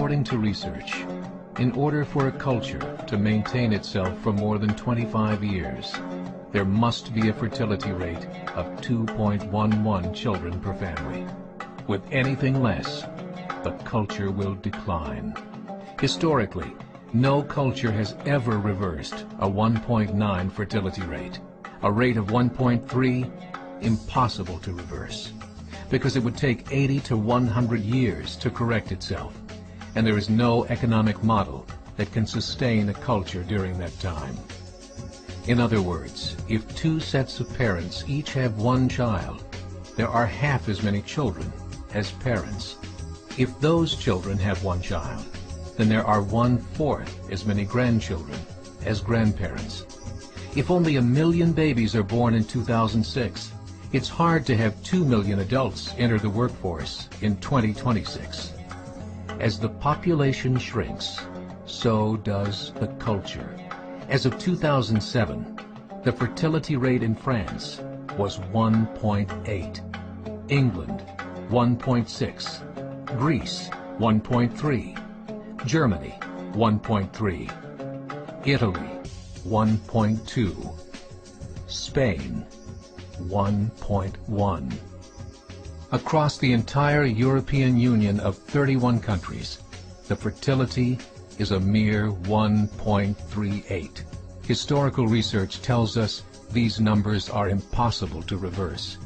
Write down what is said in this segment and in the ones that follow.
According to research, in order for a culture to maintain itself for more than 25 years, there must be a fertility rate of 2.11 children per family. With anything less, the culture will decline. Historically, no culture has ever reversed a 1.9 fertility rate. A rate of 1.3, impossible to reverse, because it would take 80 to 100 years to correct itself, and there is no economic model that can sustain a culture during that time. In other words, if two sets of parents each have one child, there are half as many children as parents. If those children have one child, then there are 1/4 as many grandchildren as grandparents. If only 1 million babies are born in 2006, it's hard to have 2 million adults enter the workforce in 2026. As the population shrinks, so does the culture. As of 2007, the fertility rate in France was 1.8, England 1.6, Greece 1.3, Germany 1.3, Italy 1.2, Spain 1.1. Across the entire European Union of 31 countries, the fertility is a mere 1.38. Historical research tells us these numbers are impossible to reverse.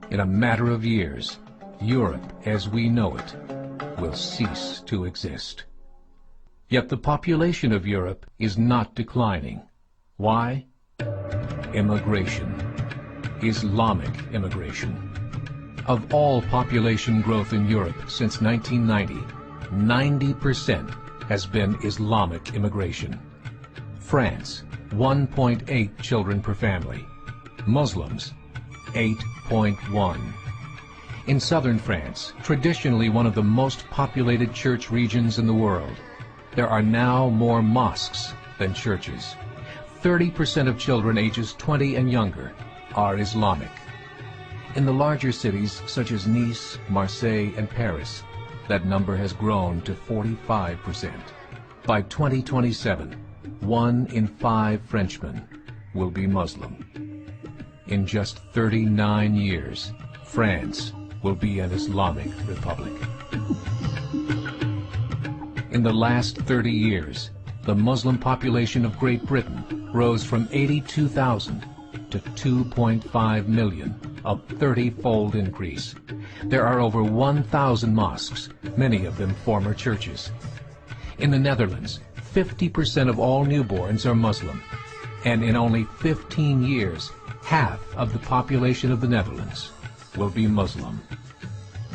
In a matter of years, Europe as we know it will cease to exist. Yet the population of Europe is not declining. Why? Immigration. Islamic immigration. Of all population growth in Europe since 1990, 90% has been Islamic immigration. France, 1.8 children per family. Muslims, 8.1. In southern France, traditionally one of the most populated church regions in the world, there are now more mosques than churches. 30% of children ages 20 and younger are Islamic. In the larger cities such as Nice, Marseille, and Paris, that number has grown to 45%. By 2027, 1 in 5 Frenchmen will be Muslim. In just 39 years, France will be an Islamic republic. In the last 30 years, the Muslim population of Great Britain rose from 82,000 to 2.5 million, a 30-fold increase. There are over 1,000 mosques, many of them former churches. In the Netherlands, 50% of all newborns are Muslim, and in only 15 years, half of the population of the Netherlands will be Muslim.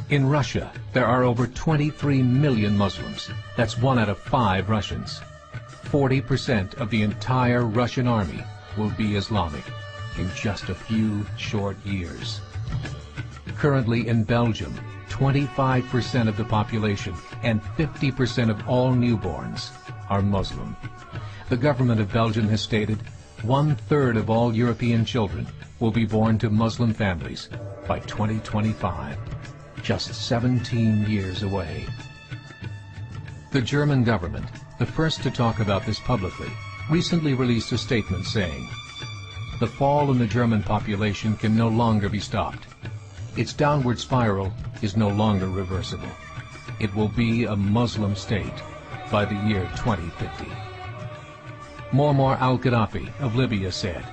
In Russia, there are over 23 million Muslims. That's 1 out of 5 Russians. 40% of the entire Russian army will be Islamic in just a few short years. Currently in Belgium, 25% of the population and 50% of all newborns are Muslim. The government of Belgium has stated 1/3 of all European children will be born to Muslim families by 2025, just 17 years away. The German government, the first to talk about this publicly, recently released a statement saying, "The fall in the German population can no longer be stopped. Its downward spiral is no longer reversible. It will be a Muslim state by the year 2050. Muammar al-Gaddafi of Libya said,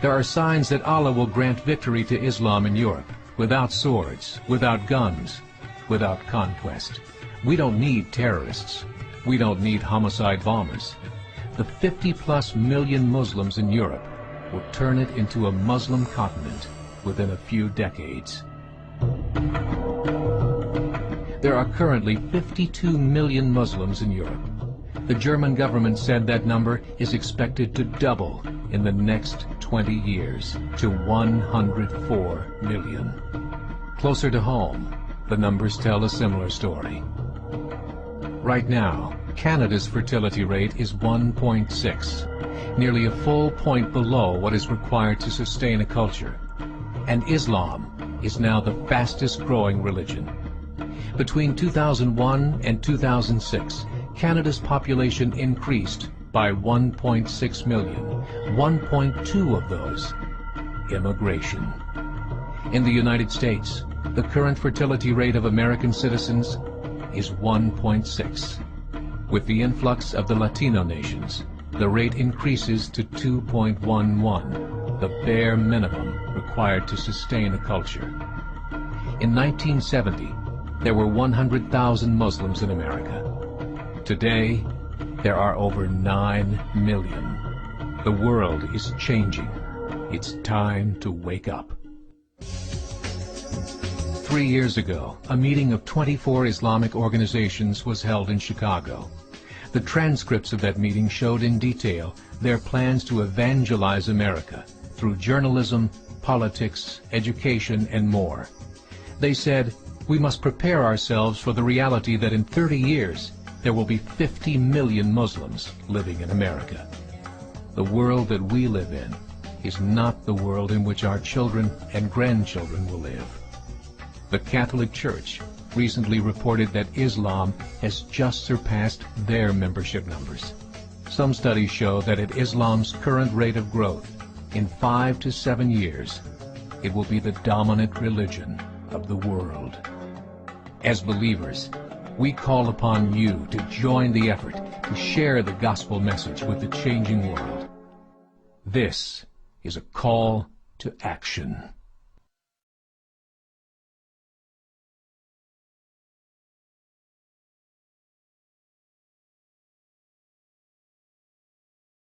"There are signs that Allah will grant victory to Islam in Europe, without swords, without guns, without conquest. We don't need terrorists. We don't need homicide bombers. The 50+ million Muslims in Europe will turn it into a Muslim continent within a few decades." There are currently 52 million Muslims in Europe. The German government said that number is expected to double in the next 20 years to 104 million. Closer to home, the numbers tell a similar story. Right now, Canada's fertility rate is 1.6, nearly a full point below what is required to sustain a culture. And Islam is now the fastest growing religion. Between 2001 and 2006, Canada's population increased by 1.6 million, 1.2 of those immigration. In the United States, the current fertility rate of American citizens is 1.6. With the influx of the Latino nations, the rate increases to 2.11, the bare minimum required to sustain a culture. In 1970, there were 100,000 Muslims in America. Today, there are over 9 million. The world is changing. It's time to wake up. 3 years ago, a meeting of 24 Islamic organizations was held in Chicago. The transcripts of that meeting showed in detail their plans to evangelize America through journalism, politics, education, and more. They said, we must prepare ourselves for the reality that in 30 years, there will be 50 million Muslims living in America. The world that we live in is not the world in which our children and grandchildren will live. The Catholic Church recently reported that Islam has just surpassed their membership numbers. Some studies show that at Islam's current rate of growth, in 5 to 7 years, it will be the dominant religion of the world. As believers, we call upon you to join the effort to share the gospel message with the changing world. This is a call to action.